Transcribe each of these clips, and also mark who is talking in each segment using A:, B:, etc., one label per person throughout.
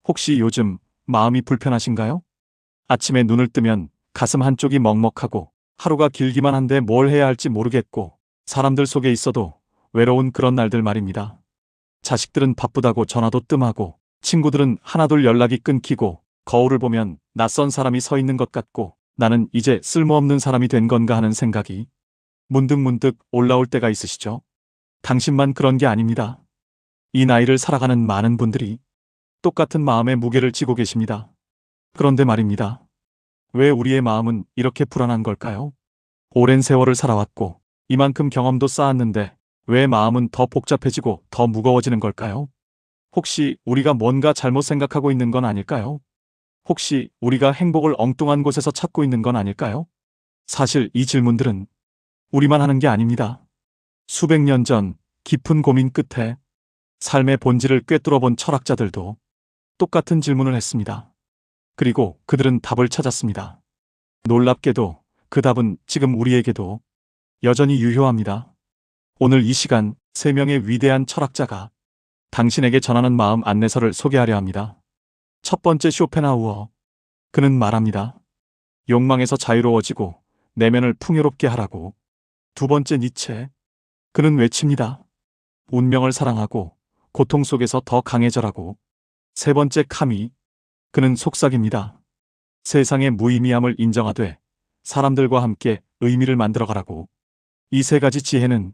A: 혹시 요즘 마음이 불편하신가요? 아침에 눈을 뜨면 가슴 한쪽이 먹먹하고 하루가 길기만 한데 뭘 해야 할지 모르겠고 사람들 속에 있어도 외로운 그런 날들 말입니다. 자식들은 바쁘다고 전화도 뜸하고 친구들은 하나둘 연락이 끊기고 거울을 보면 낯선 사람이 서 있는 것 같고 나는 이제 쓸모없는 사람이 된 건가 하는 생각이 문득문득 올라올 때가 있으시죠? 당신만 그런 게 아닙니다. 이 나이를 살아가는 많은 분들이 똑같은 마음의 무게를 지고 계십니다. 그런데 말입니다. 왜 우리의 마음은 이렇게 불안한 걸까요? 오랜 세월을 살아왔고 이만큼 경험도 쌓았는데 왜 마음은 더 복잡해지고 더 무거워지는 걸까요? 혹시 우리가 뭔가 잘못 생각하고 있는 건 아닐까요? 혹시 우리가 행복을 엉뚱한 곳에서 찾고 있는 건 아닐까요? 사실 이 질문들은 우리만 하는 게 아닙니다. 수백 년 전 깊은 고민 끝에 삶의 본질을 꿰뚫어 본 철학자들도 똑같은 질문을 했습니다. 그리고 그들은 답을 찾았습니다. 놀랍게도 그 답은 지금 우리에게도 여전히 유효합니다. 오늘 이 시간 3명의 위대한 철학자가 당신에게 전하는 마음 안내서를 소개하려 합니다. 첫 번째 쇼펜하우어. 그는 말합니다. 욕망에서 자유로워지고 내면을 풍요롭게 하라고. 두 번째 니체. 그는 외칩니다. 운명을 사랑하고 고통 속에서 더 강해져라고. 세 번째 카미. 그는 속삭입니다. 세상의 무의미함을 인정하되 사람들과 함께 의미를 만들어가라고. 이 세 가지 지혜는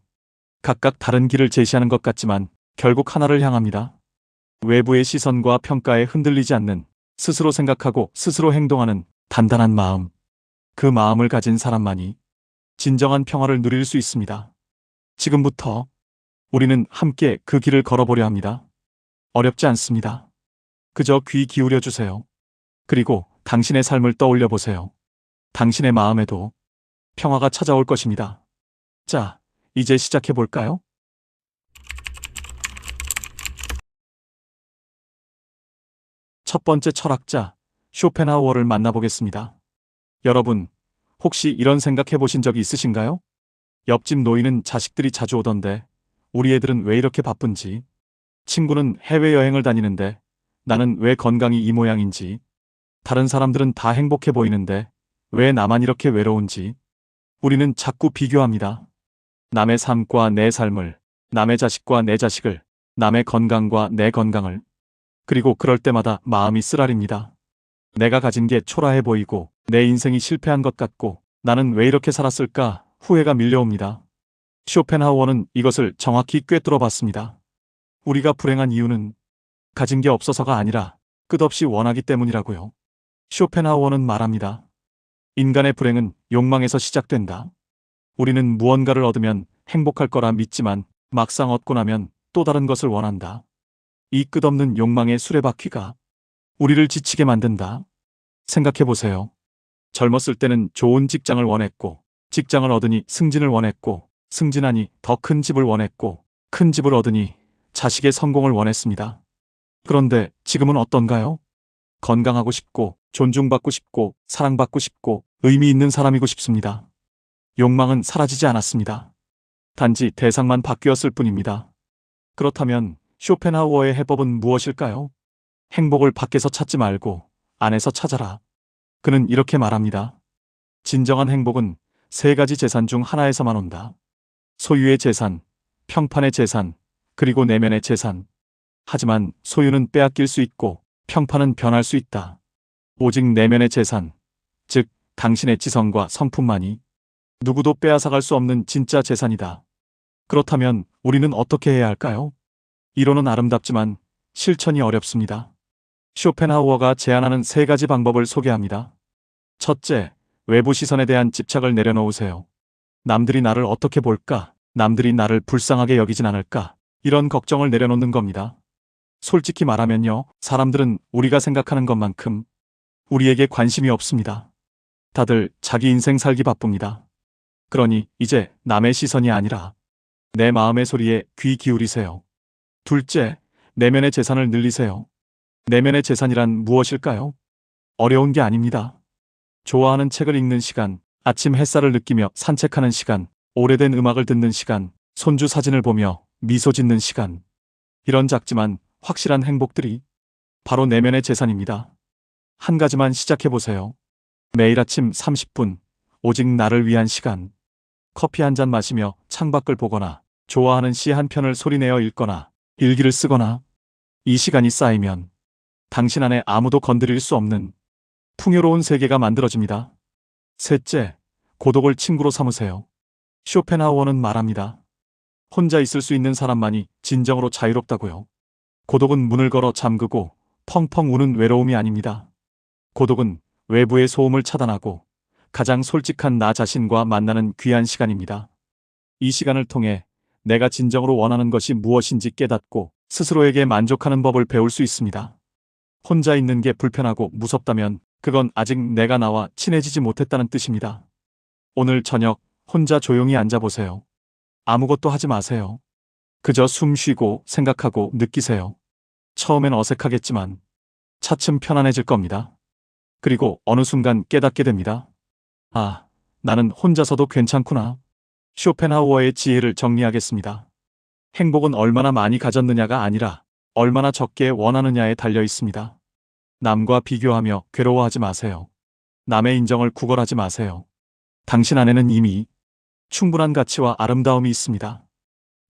A: 각각 다른 길을 제시하는 것 같지만 결국 하나를 향합니다. 외부의 시선과 평가에 흔들리지 않는 스스로 생각하고 스스로 행동하는 단단한 마음. 그 마음을 가진 사람만이 진정한 평화를 누릴 수 있습니다. 지금부터 우리는 함께 그 길을 걸어보려 합니다. 어렵지 않습니다. 그저 귀 기울여 주세요. 그리고 당신의 삶을 떠올려 보세요. 당신의 마음에도 평화가 찾아올 것입니다. 자, 이제 시작해 볼까요? 첫 번째 철학자, 쇼펜하우어를 만나보겠습니다. 여러분, 혹시 이런 생각해 보신 적이 있으신가요? 옆집 노인은 자식들이 자주 오던데 우리 애들은 왜 이렇게 바쁜지, 친구는 해외여행을 다니는데 나는 왜 건강이 이 모양인지, 다른 사람들은 다 행복해 보이는데 왜 나만 이렇게 외로운지, 우리는 자꾸 비교합니다. 남의 삶과 내 삶을, 남의 자식과 내 자식을, 남의 건강과 내 건강을. 그리고 그럴 때마다 마음이 쓰라립니다. 내가 가진 게 초라해 보이고 내 인생이 실패한 것 같고 나는 왜 이렇게 살았을까 후회가 밀려옵니다. 쇼펜하우어는 이것을 정확히 꿰뚫어 봤습니다. 우리가 불행한 이유는 가진 게 없어서가 아니라 끝없이 원하기 때문이라고요. 쇼펜하우어는 말합니다. 인간의 불행은 욕망에서 시작된다. 우리는 무언가를 얻으면 행복할 거라 믿지만 막상 얻고 나면 또 다른 것을 원한다. 이 끝없는 욕망의 수레바퀴가 우리를 지치게 만든다. 생각해 보세요. 젊었을 때는 좋은 직장을 원했고, 직장을 얻으니 승진을 원했고, 승진하니 더 큰 집을 원했고, 큰 집을 얻으니 자식의 성공을 원했습니다. 그런데 지금은 어떤가요? 건강하고 싶고, 존중받고 싶고, 사랑받고 싶고, 의미 있는 사람이고 싶습니다. 욕망은 사라지지 않았습니다. 단지 대상만 바뀌었을 뿐입니다. 그렇다면 쇼펜하우어의 해법은 무엇일까요? 행복을 밖에서 찾지 말고 안에서 찾아라. 그는 이렇게 말합니다. 진정한 행복은 3가지 재산 중 하나에서만 온다. 소유의 재산, 평판의 재산, 그리고 내면의 재산. 하지만 소유는 빼앗길 수 있고 평판은 변할 수 있다. 오직 내면의 재산, 즉 당신의 지성과 성품만이 누구도 빼앗아갈 수 없는 진짜 재산이다. 그렇다면 우리는 어떻게 해야 할까요? 이론은 아름답지만 실천이 어렵습니다. 쇼펜하우어가 제안하는 3가지 방법을 소개합니다. 첫째, 외부 시선에 대한 집착을 내려놓으세요. 남들이 나를 어떻게 볼까? 남들이 나를 불쌍하게 여기진 않을까? 이런 걱정을 내려놓는 겁니다. 솔직히 말하면요, 사람들은 우리가 생각하는 것만큼 우리에게 관심이 없습니다. 다들 자기 인생 살기 바쁩니다. 그러니 이제 남의 시선이 아니라 내 마음의 소리에 귀 기울이세요. 둘째, 내면의 재산을 늘리세요. 내면의 재산이란 무엇일까요? 어려운 게 아닙니다. 좋아하는 책을 읽는 시간, 아침 햇살을 느끼며 산책하는 시간, 오래된 음악을 듣는 시간, 손주 사진을 보며 미소 짓는 시간. 이런 작지만 확실한 행복들이 바로 내면의 재산입니다. 한 가지만 시작해보세요. 매일 아침 30분, 오직 나를 위한 시간. 커피 한 잔 마시며 창밖을 보거나, 좋아하는 시 한 편을 소리내어 읽거나, 일기를 쓰거나, 이 시간이 쌓이면 당신 안에 아무도 건드릴 수 없는 풍요로운 세계가 만들어집니다. 셋째, 고독을 친구로 삼으세요. 쇼펜하우어는 말합니다. 혼자 있을 수 있는 사람만이 진정으로 자유롭다고요. 고독은 문을 걸어 잠그고 펑펑 우는 외로움이 아닙니다. 고독은 외부의 소음을 차단하고 가장 솔직한 나 자신과 만나는 귀한 시간입니다. 이 시간을 통해 내가 진정으로 원하는 것이 무엇인지 깨닫고 스스로에게 만족하는 법을 배울 수 있습니다. 혼자 있는 게 불편하고 무섭다면 그건 아직 내가 나와 친해지지 못했다는 뜻입니다. 오늘 저녁 혼자 조용히 앉아보세요. 아무것도 하지 마세요. 그저 숨 쉬고 생각하고 느끼세요. 처음엔 어색하겠지만 차츰 편안해질 겁니다. 그리고 어느 순간 깨닫게 됩니다. 아, 나는 혼자서도 괜찮구나. 쇼펜하우어의 지혜를 정리하겠습니다. 행복은 얼마나 많이 가졌느냐가 아니라 얼마나 적게 원하느냐에 달려 있습니다. 남과 비교하며 괴로워하지 마세요. 남의 인정을 구걸하지 마세요. 당신 안에는 이미 충분한 가치와 아름다움이 있습니다.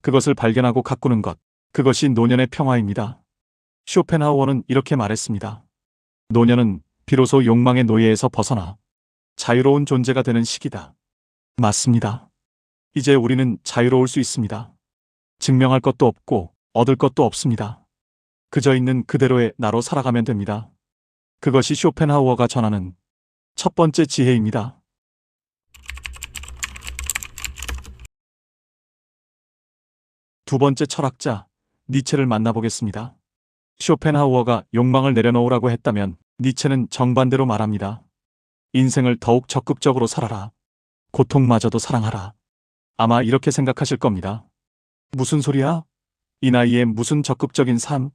A: 그것을 발견하고 가꾸는 것, 그것이 노년의 평화입니다. 쇼펜하우어는 이렇게 말했습니다. 노년은 비로소 욕망의 노예에서 벗어나 자유로운 존재가 되는 시기다. 맞습니다. 이제 우리는 자유로울 수 있습니다. 증명할 것도 없고 얻을 것도 없습니다. 그저 있는 그대로의 나로 살아가면 됩니다. 그것이 쇼펜하우어가 전하는 첫 번째 지혜입니다. 두 번째 철학자, 니체를 만나보겠습니다. 쇼펜하우어가 욕망을 내려놓으라고 했다면 니체는 정반대로 말합니다. 인생을 더욱 적극적으로 살아라. 고통마저도 사랑하라. 아마 이렇게 생각하실 겁니다. 무슨 소리야? 이 나이에 무슨 적극적인 삶?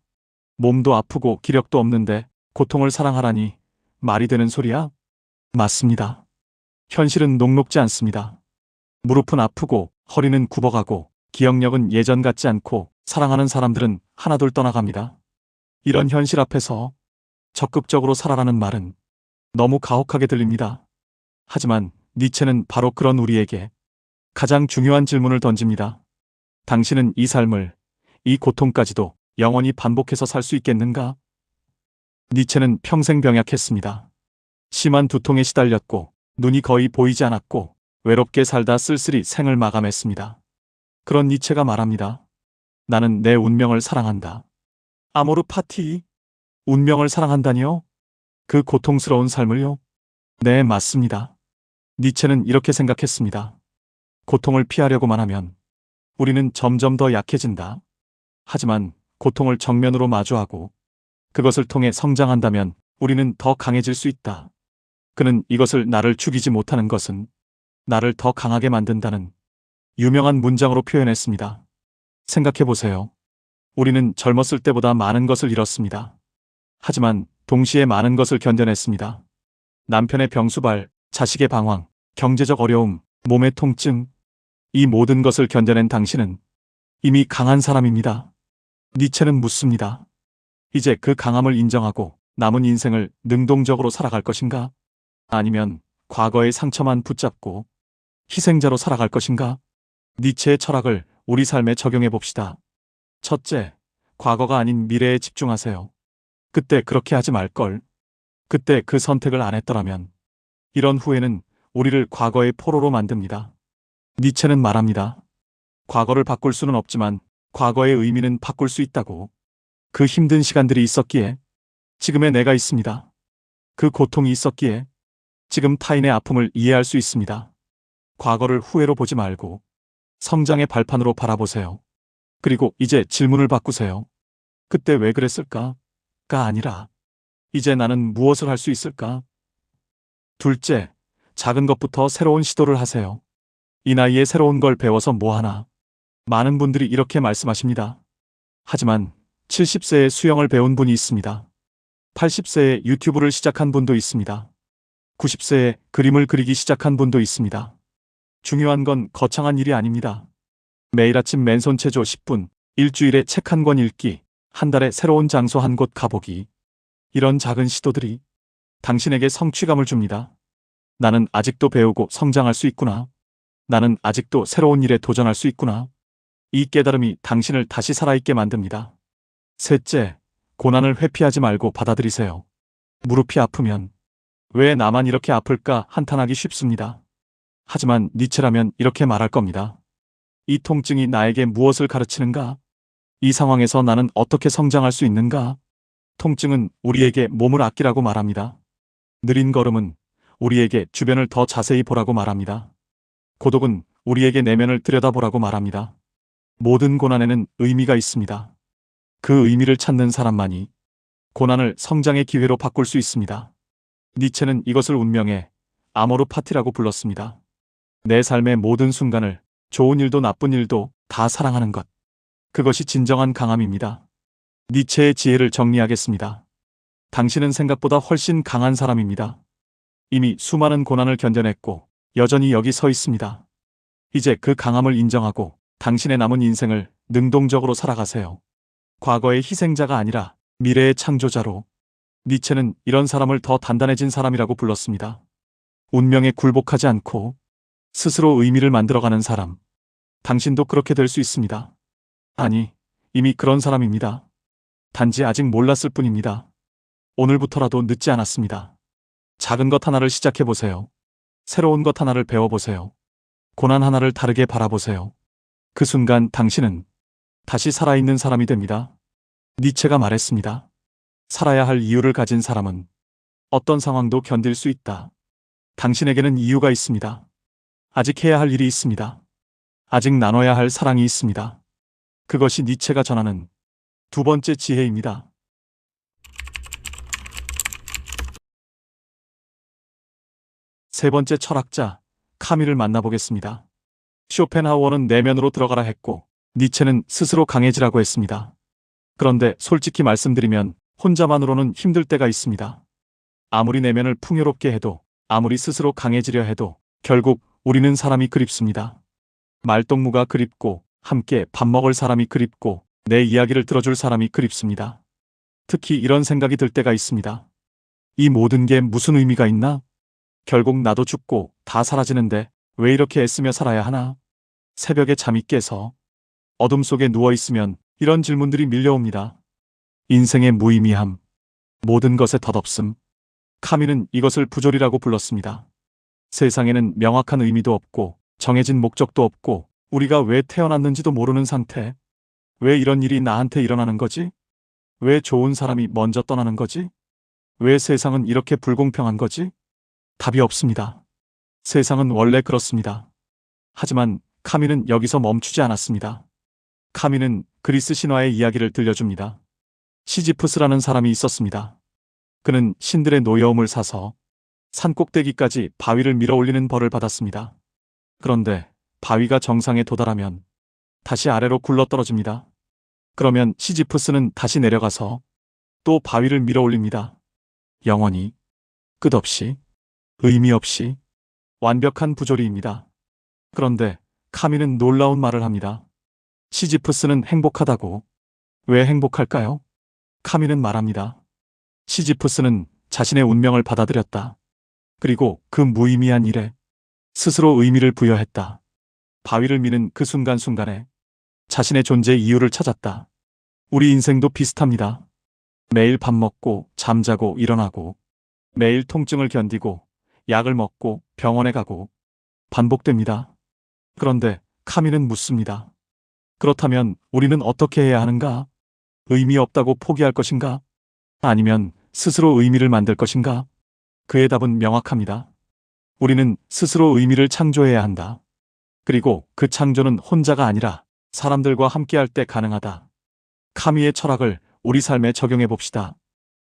A: 몸도 아프고 기력도 없는데 고통을 사랑하라니 말이 되는 소리야? 맞습니다. 현실은 녹록지 않습니다. 무릎은 아프고 허리는 굽어가고 기억력은 예전 같지 않고 사랑하는 사람들은 하나둘 떠나갑니다. 이런 현실 앞에서 적극적으로 살아라는 말은 너무 가혹하게 들립니다. 하지만 니체는 바로 그런 우리에게 가장 중요한 질문을 던집니다. 당신은 이 삶을, 이 고통까지도 영원히 반복해서 살 수 있겠는가? 니체는 평생 병약했습니다. 심한 두통에 시달렸고 눈이 거의 보이지 않았고 외롭게 살다 쓸쓸히 생을 마감했습니다. 그런 니체가 말합니다. 나는 내 운명을 사랑한다. 아모르 파티? 운명을 사랑한다니요? 그 고통스러운 삶을요? 네, 맞습니다. 니체는 이렇게 생각했습니다. 고통을 피하려고만 하면 우리는 점점 더 약해진다. 하지만 고통을 정면으로 마주하고 그것을 통해 성장한다면 우리는 더 강해질 수 있다. 그는 이것을 나를 죽이지 못하는 것은 나를 더 강하게 만든다는 유명한 문장으로 표현했습니다. 생각해보세요. 우리는 젊었을 때보다 많은 것을 잃었습니다. 하지만 동시에 많은 것을 견뎌냈습니다. 남편의 병수발, 자식의 방황, 경제적 어려움, 몸의 통증, 이 모든 것을 견뎌낸 당신은 이미 강한 사람입니다. 니체는 묻습니다. 이제 그 강함을 인정하고 남은 인생을 능동적으로 살아갈 것인가? 아니면 과거의 상처만 붙잡고 희생자로 살아갈 것인가? 니체의 철학을 우리 삶에 적용해 봅시다. 첫째, 과거가 아닌 미래에 집중하세요. 그때 그렇게 하지 말걸. 그때 그 선택을 안 했더라면. 이런 후회는 우리를 과거의 포로로 만듭니다. 니체는 말합니다. 과거를 바꿀 수는 없지만 과거의 의미는 바꿀 수 있다고. 그 힘든 시간들이 있었기에 지금의 내가 있습니다. 그 고통이 있었기에 지금 타인의 아픔을 이해할 수 있습니다. 과거를 후회로 보지 말고 성장의 발판으로 바라보세요. 그리고 이제 질문을 바꾸세요. 그때 왜 그랬을까? 가 아니라 이제 나는 무엇을 할 수 있을까? 둘째, 작은 것부터 새로운 시도를 하세요. 이 나이에 새로운 걸 배워서 뭐하나? 많은 분들이 이렇게 말씀하십니다. 하지만 70세에 수영을 배운 분이 있습니다. 80세에 유튜브를 시작한 분도 있습니다. 90세에 그림을 그리기 시작한 분도 있습니다. 중요한 건 거창한 일이 아닙니다. 매일 아침 맨손 체조 10분, 일주일에 책 한 권 읽기, 한 달에 새로운 장소 한 곳 가보기, 이런 작은 시도들이 당신에게 성취감을 줍니다. 나는 아직도 배우고 성장할 수 있구나. 나는 아직도 새로운 일에 도전할 수 있구나. 이 깨달음이 당신을 다시 살아있게 만듭니다. 셋째, 고난을 회피하지 말고 받아들이세요. 무릎이 아프면 왜 나만 이렇게 아플까 한탄하기 쉽습니다. 하지만 니체라면 이렇게 말할 겁니다. 이 통증이 나에게 무엇을 가르치는가? 이 상황에서 나는 어떻게 성장할 수 있는가? 통증은 우리에게 몸을 아끼라고 말합니다. 느린 걸음은 우리에게 주변을 더 자세히 보라고 말합니다. 고독은 우리에게 내면을 들여다보라고 말합니다. 모든 고난에는 의미가 있습니다. 그 의미를 찾는 사람만이 고난을 성장의 기회로 바꿀 수 있습니다. 니체는 이것을 운명의 아모르 파티라고 불렀습니다. 내 삶의 모든 순간을, 좋은 일도 나쁜 일도 다 사랑하는 것. 그것이 진정한 강함입니다. 니체의 지혜를 정리하겠습니다. 당신은 생각보다 훨씬 강한 사람입니다. 이미 수많은 고난을 견뎌냈고 여전히 여기 서 있습니다. 이제 그 강함을 인정하고 당신의 남은 인생을 능동적으로 살아가세요. 과거의 희생자가 아니라 미래의 창조자로. 니체는 이런 사람을 더 단단해진 사람이라고 불렀습니다. 운명에 굴복하지 않고 스스로 의미를 만들어가는 사람. 당신도 그렇게 될 수 있습니다. 아니, 이미 그런 사람입니다. 단지 아직 몰랐을 뿐입니다. 오늘부터라도 늦지 않았습니다. 작은 것 하나를 시작해보세요. 새로운 것 하나를 배워보세요. 고난 하나를 다르게 바라보세요. 그 순간 당신은 다시 살아있는 사람이 됩니다. 니체가 말했습니다. 살아야 할 이유를 가진 사람은 어떤 상황도 견딜 수 있다. 당신에게는 이유가 있습니다. 아직 해야 할 일이 있습니다. 아직 나눠야 할 사랑이 있습니다. 그것이 니체가 전하는 두 번째 지혜입니다. 세 번째 철학자 카밀을 만나보겠습니다. 쇼펜하우어는 내면으로 들어가라 했고 니체는 스스로 강해지라고 했습니다. 그런데 솔직히 말씀드리면 혼자만으로는 힘들 때가 있습니다. 아무리 내면을 풍요롭게 해도, 아무리 스스로 강해지려 해도 결국 우리는 사람이 그립습니다. 말동무가 그립고, 함께 밥 먹을 사람이 그립고, 내 이야기를 들어줄 사람이 그립습니다. 특히 이런 생각이 들 때가 있습니다. 이 모든 게 무슨 의미가 있나? 결국 나도 죽고 다 사라지는데 왜 이렇게 애쓰며 살아야 하나? 새벽에 잠이 깨서 어둠 속에 누워있으면 이런 질문들이 밀려옵니다. 인생의 무의미함, 모든 것의 덧없음. 카밀은 이것을 부조리라고 불렀습니다. 세상에는 명확한 의미도 없고 정해진 목적도 없고 우리가 왜 태어났는지도 모르는 상태. 왜 이런 일이 나한테 일어나는 거지? 왜 좋은 사람이 먼저 떠나는 거지? 왜 세상은 이렇게 불공평한 거지? 답이 없습니다. 세상은 원래 그렇습니다. 하지만 카밀은 여기서 멈추지 않았습니다. 카밀은 그리스 신화의 이야기를 들려줍니다. 시지프스라는 사람이 있었습니다. 그는 신들의 노여움을 사서 산 꼭대기까지 바위를 밀어 올리는 벌을 받았습니다. 그런데 바위가 정상에 도달하면 다시 아래로 굴러떨어집니다. 그러면 시지프스는 다시 내려가서 또 바위를 밀어 올립니다. 영원히, 끝없이, 의미 없이, 완벽한 부조리입니다. 그런데 카밀은 놀라운 말을 합니다. 시지프스는 행복하다고. 왜 행복할까요? 카밀은 말합니다. 시지프스는 자신의 운명을 받아들였다. 그리고 그 무의미한 일에 스스로 의미를 부여했다. 바위를 미는 그 순간순간에 자신의 존재의 이유를 찾았다. 우리 인생도 비슷합니다. 매일 밥 먹고 잠자고 일어나고 매일 통증을 견디고 약을 먹고 병원에 가고 반복됩니다. 그런데 카밀은 묻습니다. 그렇다면 우리는 어떻게 해야 하는가? 의미 없다고 포기할 것인가? 아니면 스스로 의미를 만들 것인가? 그의 답은 명확합니다. 우리는 스스로 의미를 창조해야 한다. 그리고 그 창조는 혼자가 아니라 사람들과 함께할 때 가능하다. 카미의 철학을 우리 삶에 적용해 봅시다.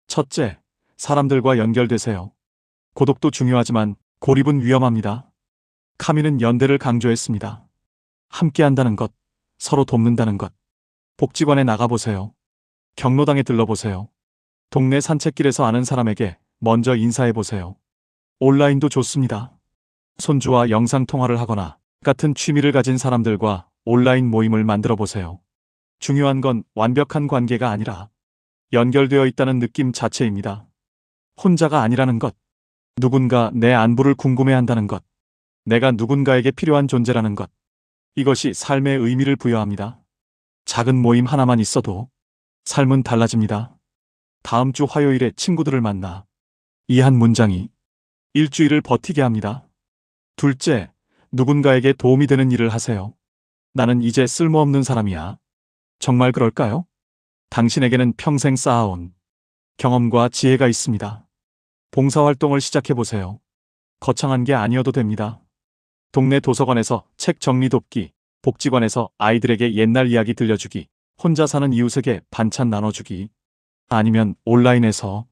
A: 첫째, 사람들과 연결되세요. 고독도 중요하지만 고립은 위험합니다. 카미는 연대를 강조했습니다. 함께한다는 것, 서로 돕는다는 것. 복지관에 나가보세요. 경로당에 들러보세요. 동네 산책길에서 아는 사람에게 먼저 인사해보세요. 온라인도 좋습니다. 손주와 영상통화를 하거나 같은 취미를 가진 사람들과 온라인 모임을 만들어보세요. 중요한 건 완벽한 관계가 아니라 연결되어 있다는 느낌 자체입니다. 혼자가 아니라는 것, 누군가 내 안부를 궁금해한다는 것, 내가 누군가에게 필요한 존재라는 것, 이것이 삶의 의미를 부여합니다. 작은 모임 하나만 있어도 삶은 달라집니다. 다음 주 화요일에 친구들을 만나. 이 한 문장이 일주일을 버티게 합니다. 둘째, 누군가에게 도움이 되는 일을 하세요. 나는 이제 쓸모없는 사람이야. 정말 그럴까요? 당신에게는 평생 쌓아온 경험과 지혜가 있습니다. 봉사활동을 시작해보세요. 거창한 게 아니어도 됩니다. 동네 도서관에서 책 정리 돕기, 복지관에서 아이들에게 옛날 이야기 들려주기, 혼자 사는 이웃에게 반찬 나눠주기, 아니면 온라인에서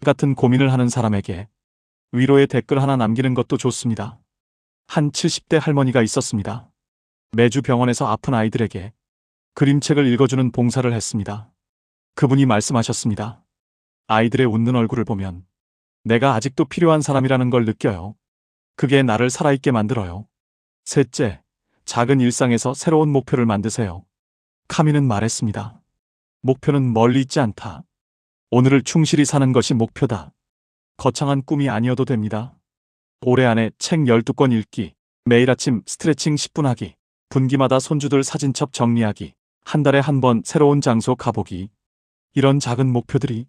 A: 같은 고민을 하는 사람에게 위로의 댓글 하나 남기는 것도 좋습니다. 한 70대 할머니가 있었습니다. 매주 병원에서 아픈 아이들에게 그림책을 읽어주는 봉사를 했습니다. 그분이 말씀하셨습니다. 아이들의 웃는 얼굴을 보면 내가 아직도 필요한 사람이라는 걸 느껴요. 그게 나를 살아있게 만들어요. 셋째, 작은 일상에서 새로운 목표를 만드세요. 카미는 말했습니다. 목표는 멀리 있지 않다. 오늘을 충실히 사는 것이 목표다. 거창한 꿈이 아니어도 됩니다. 올해 안에 책 12권 읽기, 매일 아침 스트레칭 10분 하기, 분기마다 손주들 사진첩 정리하기, 한 달에 한 번 새로운 장소 가보기. 이런 작은 목표들이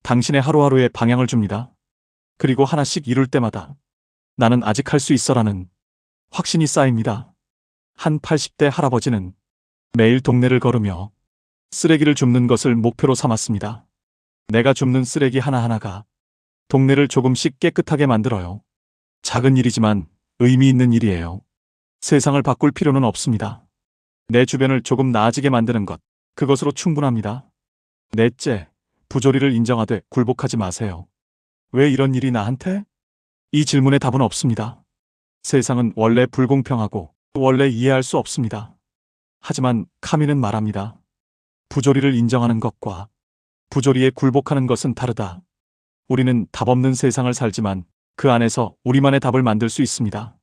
A: 당신의 하루하루에 방향을 줍니다. 그리고 하나씩 이룰 때마다 나는 아직 할 수 있어라는 확신이 쌓입니다. 한 80대 할아버지는 매일 동네를 걸으며 쓰레기를 줍는 것을 목표로 삼았습니다. 내가 줍는 쓰레기 하나하나가 동네를 조금씩 깨끗하게 만들어요. 작은 일이지만 의미 있는 일이에요. 세상을 바꿀 필요는 없습니다. 내 주변을 조금 나아지게 만드는 것, 그것으로 충분합니다. 넷째, 부조리를 인정하되 굴복하지 마세요. 왜 이런 일이 나한테? 이 질문에 답은 없습니다. 세상은 원래 불공평하고 원래 이해할 수 없습니다. 하지만 카미는 말합니다. 부조리를 인정하는 것과 부조리에 굴복하는 것은 다르다. 우리는 답 없는 세상을 살지만 그 안에서 우리만의 답을 만들 수 있습니다.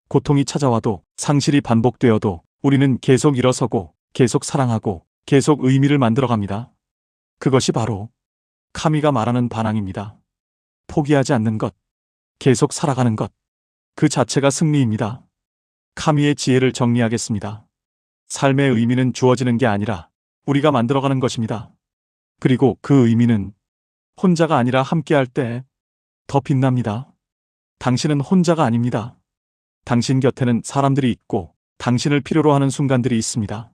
A: 고통이 찾아와도 상실이 반복되어도 우리는 계속 일어서고 계속 사랑하고 계속 의미를 만들어갑니다. 그것이 바로 카미가 말하는 반항입니다. 포기하지 않는 것, 계속 살아가는 것, 그 자체가 승리입니다. 카미의 지혜를 정리하겠습니다. 삶의 의미는 주어지는 게 아니라 우리가 만들어가는 것입니다. 그리고 그 의미는 혼자가 아니라 함께할 때 더 빛납니다. 당신은 혼자가 아닙니다. 당신 곁에는 사람들이 있고 당신을 필요로 하는 순간들이 있습니다.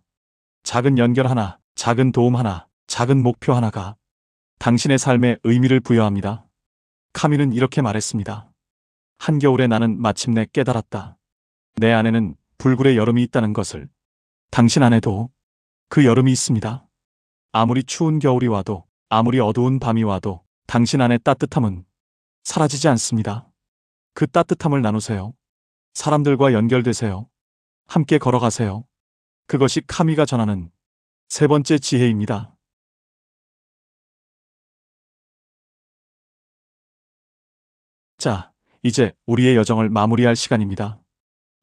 A: 작은 연결 하나, 작은 도움 하나, 작은 목표 하나가 당신의 삶에 의미를 부여합니다. 카미는 이렇게 말했습니다. 한겨울에 나는 마침내 깨달았다. 내 안에는 불굴의 여름이 있다는 것을. 당신 안에도 그 여름이 있습니다. 아무리 추운 겨울이 와도, 아무리 어두운 밤이 와도 당신 안의 따뜻함은 사라지지 않습니다. 그 따뜻함을 나누세요. 사람들과 연결되세요. 함께 걸어가세요. 그것이 카미가 전하는 세 번째 지혜입니다. 자, 이제 우리의 여정을 마무리할 시간입니다.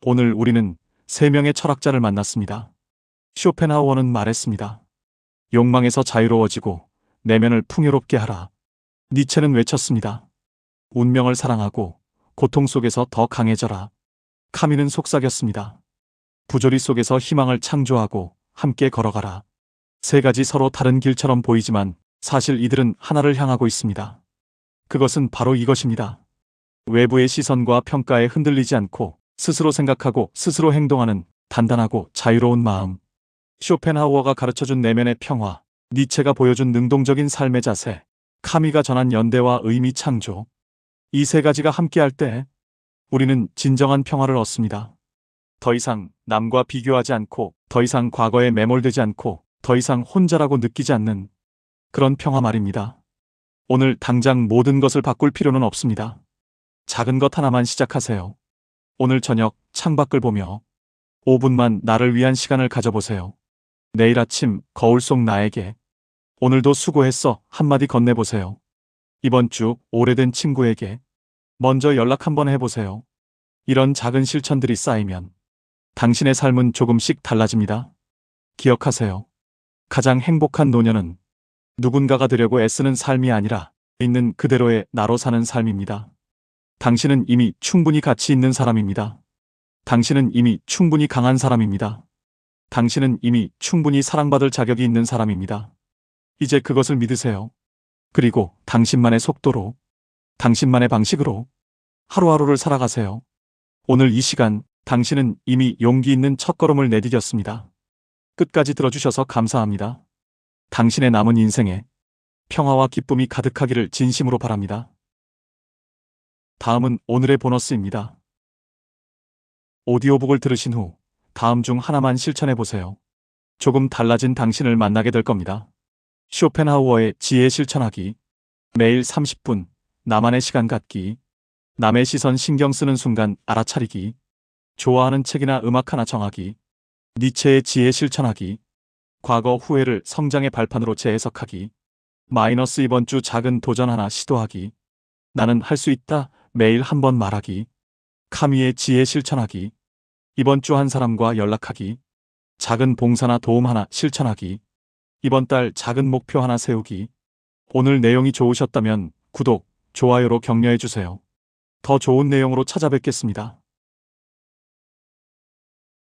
A: 오늘 우리는 세 명의 철학자를 만났습니다. 쇼펜하우어는 말했습니다. 욕망에서 자유로워지고 내면을 풍요롭게 하라. 니체는 외쳤습니다. 운명을 사랑하고 고통 속에서 더 강해져라. 카미는 속삭였습니다. 부조리 속에서 희망을 창조하고 함께 걸어가라. 세 가지 서로 다른 길처럼 보이지만 사실 이들은 하나를 향하고 있습니다. 그것은 바로 이것입니다. 외부의 시선과 평가에 흔들리지 않고 스스로 생각하고 스스로 행동하는 단단하고 자유로운 마음. 쇼펜하우어가 가르쳐준 내면의 평화, 니체가 보여준 능동적인 삶의 자세, 카미가 전한 연대와 의미 창조. 이 세 가지가 함께할 때 우리는 진정한 평화를 얻습니다. 더 이상 남과 비교하지 않고, 더 이상 과거에 매몰되지 않고, 더 이상 혼자라고 느끼지 않는 그런 평화 말입니다. 오늘 당장 모든 것을 바꿀 필요는 없습니다. 작은 것 하나만 시작하세요. 오늘 저녁 창밖을 보며 5분만 나를 위한 시간을 가져보세요. 내일 아침 거울 속 나에게 오늘도 수고했어 한마디 건네보세요. 이번 주 오래된 친구에게 먼저 연락 한번 해보세요. 이런 작은 실천들이 쌓이면 당신의 삶은 조금씩 달라집니다. 기억하세요. 가장 행복한 노년은 누군가가 되려고 애쓰는 삶이 아니라 있는 그대로의 나로 사는 삶입니다. 당신은 이미 충분히 가치 있는 사람입니다. 당신은 이미 충분히 강한 사람입니다. 당신은 이미 충분히 사랑받을 자격이 있는 사람입니다. 이제 그것을 믿으세요. 그리고 당신만의 속도로, 당신만의 방식으로 하루하루를 살아가세요. 오늘 이 시간 당신은 이미 용기 있는 첫걸음을 내디뎠습니다. 끝까지 들어주셔서 감사합니다. 당신의 남은 인생에 평화와 기쁨이 가득하기를 진심으로 바랍니다. 다음은 오늘의 보너스입니다. 오디오북을 들으신 후 다음 중 하나만 실천해 보세요. 조금 달라진 당신을 만나게 될 겁니다. 쇼펜하우어의 지혜 실천하기. 매일 30분 나만의 시간 갖기. 남의 시선 신경 쓰는 순간 알아차리기. 좋아하는 책이나 음악 하나 정하기. 니체의 지혜 실천하기. 과거 후회를 성장의 발판으로 재해석하기. 마이너스 이번 주 작은 도전 하나 시도하기. 나는 할 수 있다. 매일 한 번 말하기. 카미의 지혜 실천하기. 이번 주 한 사람과 연락하기. 작은 봉사나 도움 하나 실천하기. 이번 달 작은 목표 하나 세우기. 오늘 내용이 좋으셨다면 구독, 좋아요로 격려해 주세요. 더 좋은 내용으로 찾아뵙겠습니다.